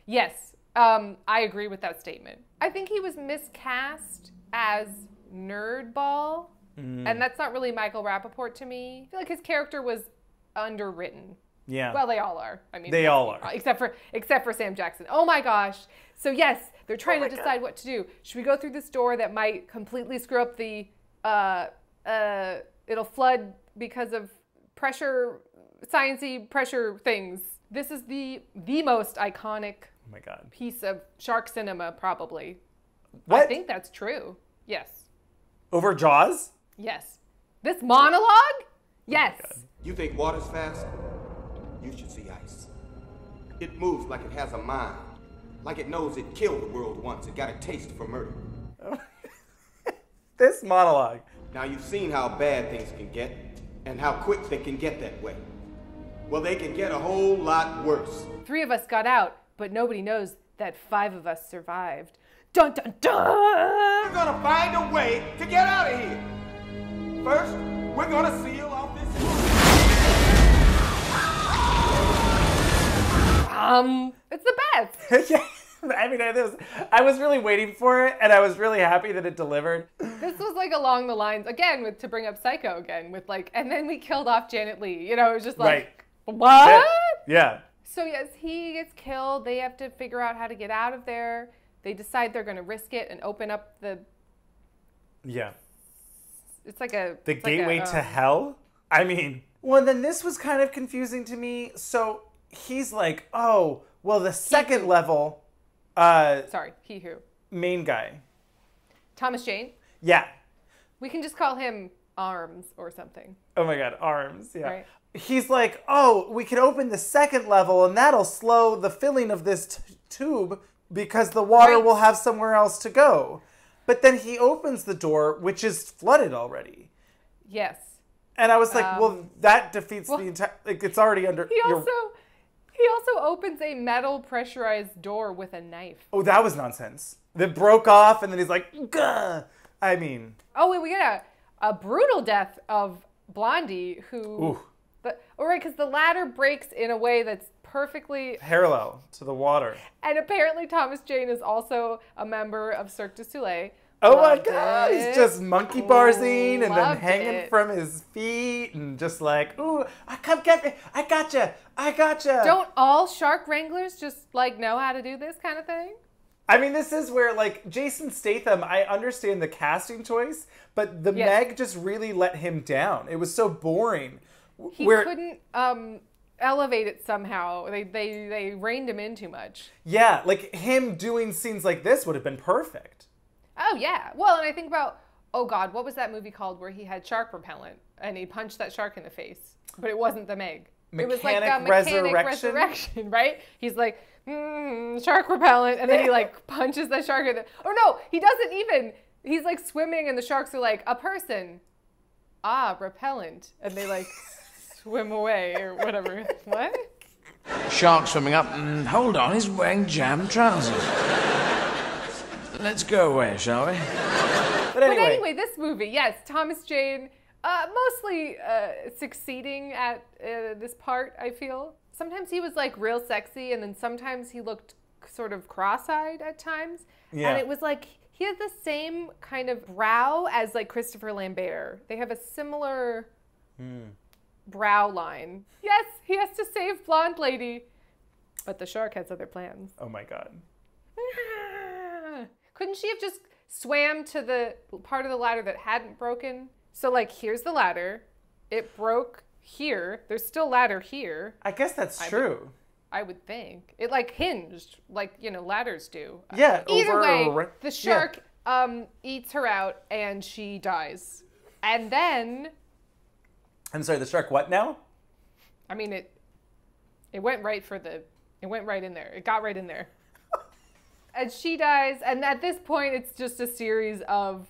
Yes, I agree with that statement. I think he was miscast as Nerdball, and that's not really Michael Rappaport to me. I feel like his character was underwritten. Yeah. Well, they all are. I mean, they all are. Except for Sam Jackson. Oh my gosh. So yes, they're trying to decide what to do. Should we go through this door that might completely screw up the, it'll flood because of pressure, science-y pressure things. This is the most iconic piece of shark cinema, probably. What? I think that's true. Yes. Over Jaws? Yes. This monologue? Yes. You think water's fast? You should see ice. It moves like it has a mind. Like it knows it killed the world once. It got a taste for murder. This monologue. Now you've seen how bad things can get and how quick they can get that way. Well, they can get a whole lot worse. 3 of us got out, but nobody knows that 5 of us survived. Dun dun dun! We're gonna find a way to get out of here. First, we're gonna seal off this. It's the best. Yeah. I mean, I was really waiting for it, and I was really happy that it delivered. This was like along the lines, again, to bring up Psycho again, with like, and then we killed off Janet Leigh. You know, it was just like, what? Yeah. So yes, he gets killed. They have to figure out how to get out of there. They decide they're going to risk it and open up the... Yeah. It's like a... The gateway to hell? I mean... Well, then this was kind of confusing to me. So he's like, oh, well, the second level... Sorry, he who? Main guy. Thomas Jane? Yeah. We can just call him Arms or something. Oh my God, Arms, yeah. Right. He's like, oh, we can open the second level and that'll slow the filling of this tube because the water will have somewhere else to go. But then he opens the door, which is flooded already. Yes. And I was like, well, that defeats the entire, like, it's already under... He also opens a metal pressurized door with a knife. Oh, that was nonsense. That broke off, and then he's like, gah! I mean... Oh, wait, we get a brutal death of Blondie, who... Ooh. Right, because the ladder breaks in a way that's perfectly... parallel to the water. And apparently Thomas Jane is also a member of Cirque du Soleil. Oh my God, he's just monkey barzing and then hanging from his feet and just like, ooh, come get me, I gotcha. Don't all shark wranglers just like know how to do this kind of thing? I mean, this is where like Jason Statham, I understand the casting choice, but the Meg just really let him down. It was so boring. He couldn't elevate it somehow. They reined him in too much. Yeah, like him doing scenes like this would have been perfect. Oh, yeah. Well, and I think about, oh, God, what was that movie called where he had shark repellent and he punched that shark in the face? But it wasn't the Meg. It was like a Mechanic Resurrection, right? He's like, shark repellent, and then he like punches the shark in the... Or no, he doesn't even. He's like swimming and the sharks are like, a person. Ah, repellent. And they like swim away or whatever. What? Shark swimming up, and hold on, he's wearing jam trousers. Let's go away, shall we? But anyway, this movie, yes, Thomas Jane, mostly succeeding at this part, I feel. Sometimes he was like real sexy, and then sometimes he looked sort of cross-eyed at times. Yeah. And it was like, he had the same kind of brow as like Christopher Lambert. They have a similar brow line. Yes, he has to save blonde lady, but the shark has other plans. Oh my God. Couldn't she have just swam to the part of the ladder that hadn't broken? So like, here's the ladder. It broke here. There's still ladder here. I guess that's true. I would think. It like hinged, like, you know, ladders do. Yeah. Either way, the shark eats her out and she dies. And then... I'm sorry, the shark what now? I mean, it went right for the... It went right in there. It got right in there. And she dies, and at this point, it's just a series of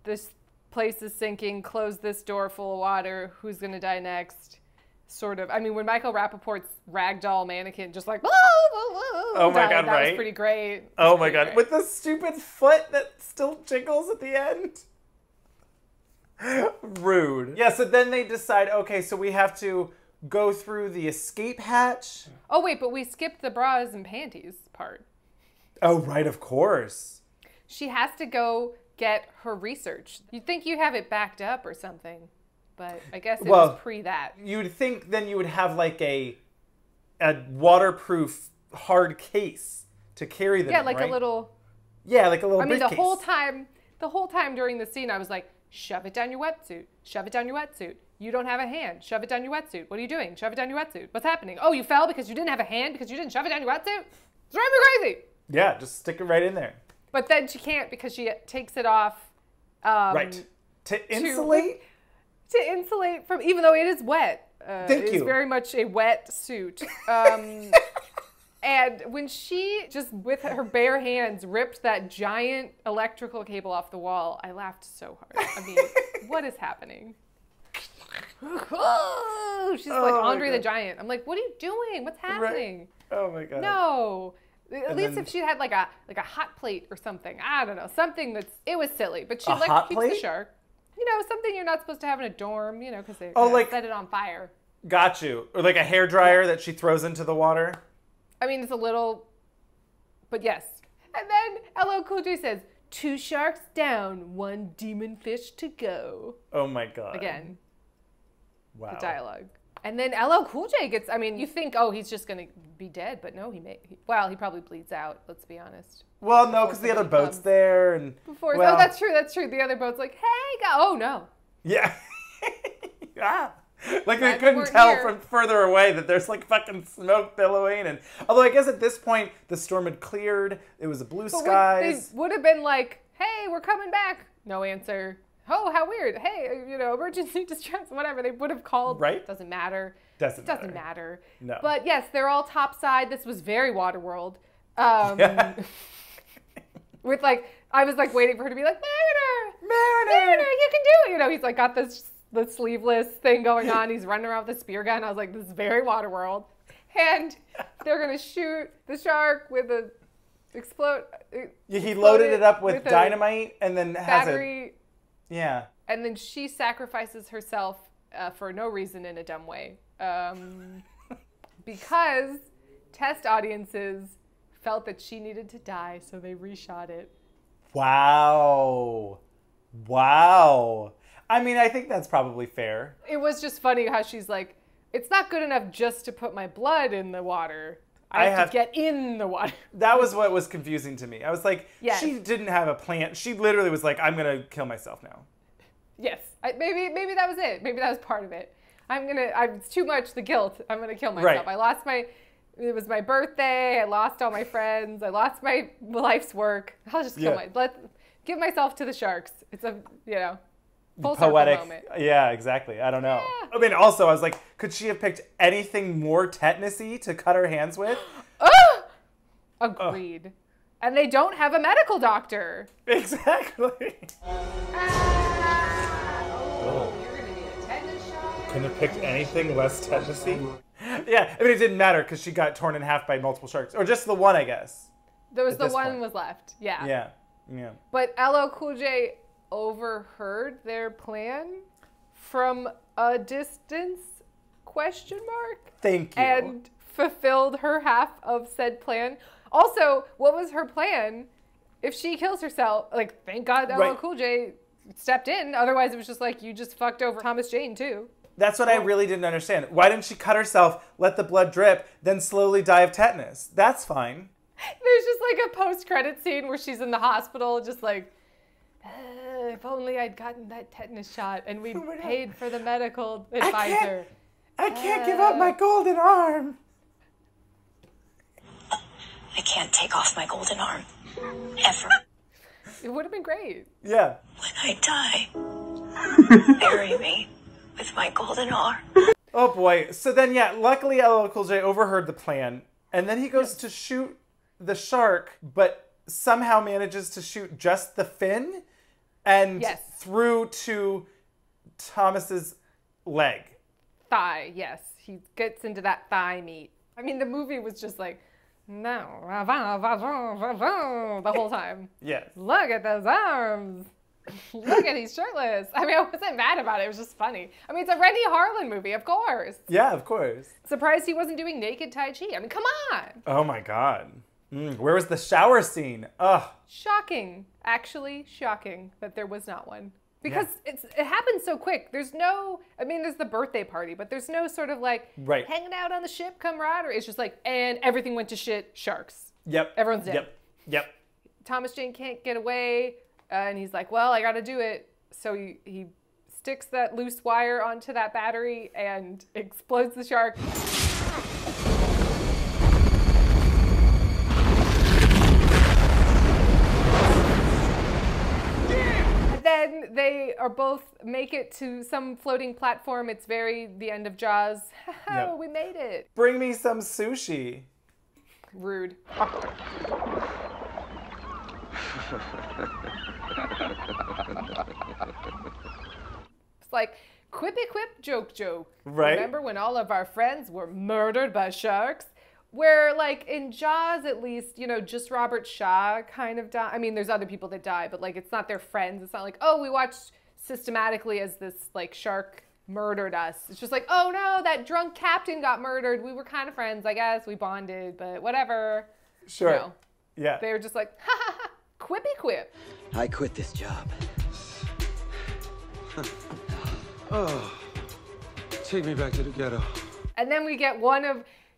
this place is sinking, close this door full of water, who's gonna die next? Sort of. I mean, when Michael Rappaport's ragdoll mannequin just like, oh my God, that right? was pretty great. Oh my God, with the stupid foot that still jiggles at the end. Rude. Yeah, so then they decide, okay, so we have to go through the escape hatch. Oh wait, but we skipped the bras and panties part. Oh, right, of course. She has to go get her research. You'd think you'd have it backed up or something, but I guess it was pre that. You'd think then you would have like a waterproof hard case to carry them in, like right? a little... Yeah, like a little briefcase. briefcase. the whole time during the scene, I was like, shove it down your wetsuit. Shove it down your wetsuit. You don't have a hand. Shove it down your wetsuit. What are you doing? Shove it down your wetsuit. What's happening? Oh, you fell because you didn't have a hand because you didn't shove it down your wetsuit? It's driving me crazy. Yeah, just stick it right in there. But then she can't because she takes it off. Right. To insulate? To insulate from, even though it is wet. Thank you. It's very much a wet suit. And when she just, with her bare hands, ripped that giant electrical cable off the wall, I laughed so hard. I mean, what is happening? Oh, she's like Andre the Giant. I'm like, what are you doing? What's happening? Right. Oh my God. No. At least if she had like a hot plate or something. I don't know. Something that's, it was silly. But she keeps the shark. You know, something you're not supposed to have in a dorm, you know, because they set it on fire. Got you. Or like a hairdryer that she throws into the water. I mean, it's a little, but yes. And then LL Cool J says, 2 sharks down, 1 demon fish to go. Oh my God. Again. Wow. The dialogue. And then LL Cool J gets, I mean, you think, oh, he's just going to be dead, but no, he probably bleeds out, let's be honest. Well, no, because the other boat's there. And oh, that's true. The other boat's like, hey, oh no. Yeah. Yeah. Like they couldn't tell from further away that there's like fucking smoke billowing. And although I guess at this point, the storm had cleared. It was a blue skies. They would have been like, hey, we're coming back. No answer. Oh, how weird. Hey, you know, emergency distress, whatever. They would have called. Right? Doesn't matter. Doesn't matter. No. But yes, they're all topside. This was very Waterworld. Yeah. With like, I was like waiting for her to be like, Mariner, you can do it. You know, he's like got the sleeveless thing going on. He's running around with a spear gun. I was like, this is very Waterworld. And they're going to shoot the shark with a he loaded it up with dynamite and then battery. Yeah. And then she sacrifices herself for no reason in a dumb way. Because test audiences felt that she needed to die, so they reshot it. Wow. Wow. I mean, I think that's probably fair. It was just funny how she's like, it's not good enough just to put my blood in the water. I have to get in the water. That was what was confusing to me. I was like, yes. She didn't have a plan. She literally was like, I'm going to kill myself now. Yes. Maybe that was it. Maybe that was part of it. It's too much, the guilt. I'm going to kill myself. Right. It was my birthday. I lost all my friends. I lost my life's work. I'll just give myself to the sharks. It's a, full poetic circle moment. Yeah, exactly. I don't know. Yeah. I mean, also, I was like, could she have picked anything more tetanus-y to cut her hands with? Agreed. And they don't have a medical doctor. Exactly. You're going to need a tetanus shot. Couldn't have picked anything less tetanus-y? Yeah, I mean, it didn't matter because she got torn in half by multiple sharks. Or just the one, I guess. There was the one was left. Yeah. Yeah. But LL Cool J overheard their plan from a distance, ? Thank you. And fulfilled her half of said plan. Also, what was her plan if she kills herself? Like, thank God LL Cool J stepped in. Otherwise, it was just like, you just fucked over Thomas Jane, too. That's what I really didn't understand. Why didn't she cut herself, let the blood drip, then slowly die of tetanus? That's fine. There's just like a post-credit scene where she's in the hospital, just like, if only I'd gotten that tetanus shot and we'd paid for the medical advisor. I can't give up my golden arm. I can't take off my golden arm. Ever. It would have been great. Yeah. When I die, bury me with my golden arm. Oh boy. So then, yeah, luckily LL Cool J overheard the plan, and then he goes to shoot the shark, but somehow manages to shoot just the fin and through to Thomas's leg. Thigh, yes. He gets into that thigh meat. I mean, the movie was just like, no, the whole time. Yes. Look at those arms. Look at he's shirtless. I mean, I wasn't mad about it. It was just funny. I mean, it's a Rennie Harlan movie, of course. Yeah, of course. Surprised he wasn't doing naked Tai Chi. I mean, come on. Oh my God. Where was the shower scene? Ugh. Shocking. Actually, shocking that there was not one. Because it happened so quick. There's no, I mean, there's the birthday party, but there's no sort of like hanging out on the ship camaraderie. It's just like, and everything went to shit, sharks. Yep. Everyone's dead. Yep. Thomas Jane can't get away, and he's like, well, I gotta do it. So he sticks that loose wire onto that battery and explodes the shark. Then they are both make it to some floating platform. It's very the end of Jaws. Oh, we made it. Bring me some sushi. Rude. It's like quippy quip, joke joke. Right. Remember when all of our friends were murdered by sharks? Where, like, in Jaws, at least, you know, just Robert Shaw kind of died. I mean, there's other people that die, but, like, it's not their friends. It's not like, oh, we watched systematically as this, like, shark murdered us. It's just like, oh, no, that drunk captain got murdered. We were kind of friends, I guess. We bonded, but whatever. Sure. You know, yeah. They were just like, ha, ha, ha, quippy quip. I quit this job. Oh, take me back to the ghetto. And then we get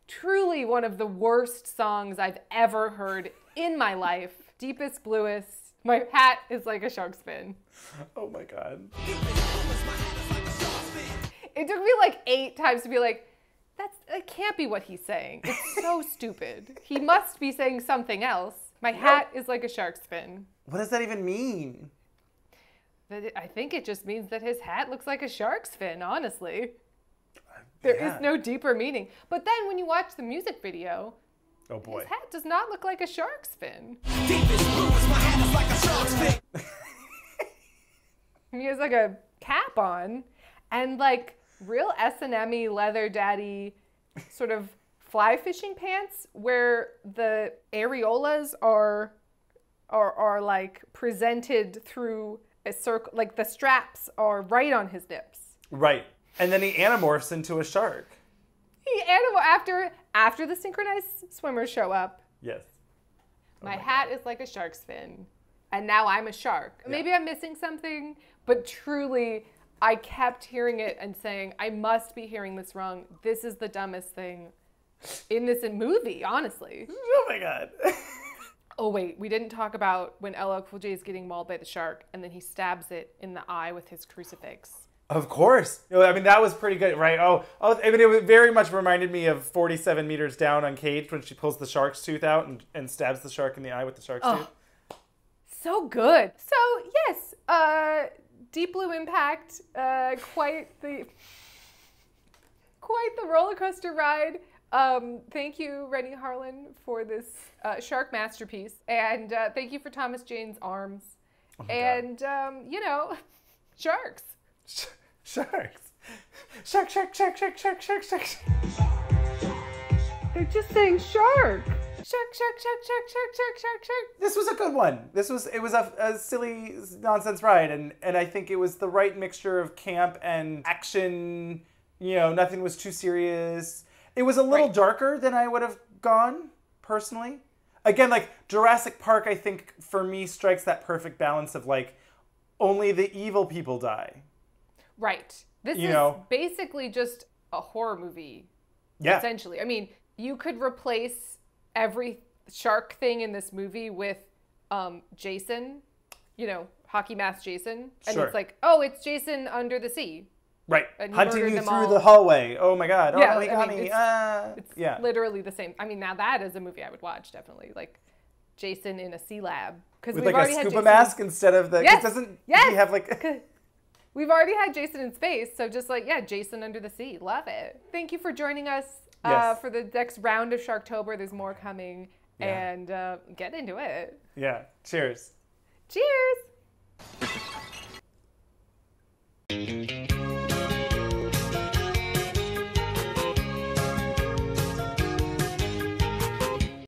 truly one of the worst songs I've ever heard in my life. Deepest, bluest. My hat is like a shark's fin. Oh my God. It took me like 8 times to be like, that can't be what he's saying. It's so stupid. He must be saying something else. My hat is like a shark's fin. What does that even mean? I think it just means that his hat looks like a shark's fin, honestly. There is no deeper meaning. But then when you watch the music video, oh boy, his hat does not look like a shark's fin. He has like a cap on and like real S&M-y leather daddy sort of fly fishing pants where the areolas are like presented through a circle, like the straps are right on his nips. Right. And then he anamorphs into a shark. After the synchronized swimmers show up. Yes. My hat is like a shark's fin. And now I'm a shark. Yeah. Maybe I'm missing something, but truly, I kept hearing it and saying, I must be hearing this wrong. This is the dumbest thing in this movie, honestly. Oh my God. Oh wait, we didn't talk about when LL Cool J is getting mauled by the shark and then he stabs it in the eye with his crucifix. Of course. I mean, that was pretty good, right? I mean, it very much reminded me of 47 Meters Down on Cage when she pulls the shark's tooth out and stabs the shark in the eye with the shark's tooth. So good. So, yes, Deep Blue Impact, quite the roller coaster ride. Thank you, Rennie Harlan, for this shark masterpiece. And thank you for Thomas Jane's arms. Oh and, you know, sharks. Sharks. Shark. They're just saying shark. Shark, shark, shark, shark, shark, shark, shark, shark. This was a good one. It was a silly nonsense ride, and I think it was the right mixture of camp and action. You know, nothing was too serious. It was a little darker than I would have gone, personally. Again, like, Jurassic Park, I think, for me, strikes that perfect balance of, like, only the evil people die. Right. This is basically just a horror movie, essentially. I mean, you could replace every shark thing in this movie with Jason, you know, hockey mask Jason. And it's like, oh, it's Jason under the sea. Right. And hunting you through the hallway. Oh my God. Yeah, oh, he got me. It's literally the same. I mean, now that is a movie I would watch, definitely. Like Jason in a sea lab. With like a scuba mask instead of the... Yes. Doesn't he have like... We've already had Jason in space, so just like, Jason under the sea. Love it. Thank you for joining us for the next round of Sharktober. There's more coming. And get into it. Yeah. Cheers. Cheers.